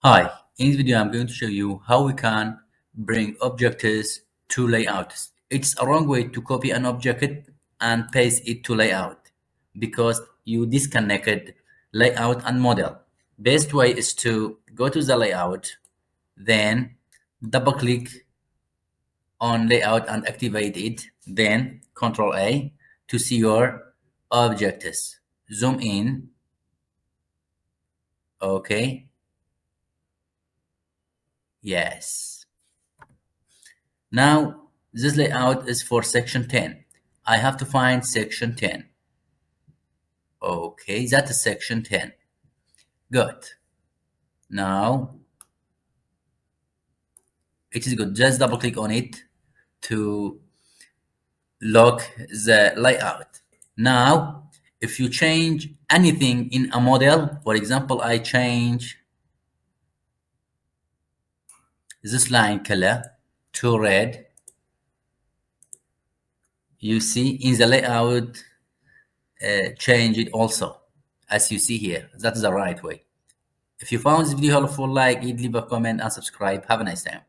Hi, in this video I'm going to show you how we can bring objects to layouts. It's a wrong way to copy an object and paste it to layout because you disconnected layout and model. Best way is to go to the layout, then double click on layout and activate it, then Ctrl A to see your objects. Zoom in, okay, yes. Now, this layout is for section 10. I have to find section 10. Okay, that is section 10. Good. Now, it is good. Just double click on it to lock the layout. Now, if you change anything in a model, for example, I change this line color to red, you see in the layout change it also, as you see here. That is the right way. If you found this video helpful, like it, leave a comment and subscribe. Have a nice time.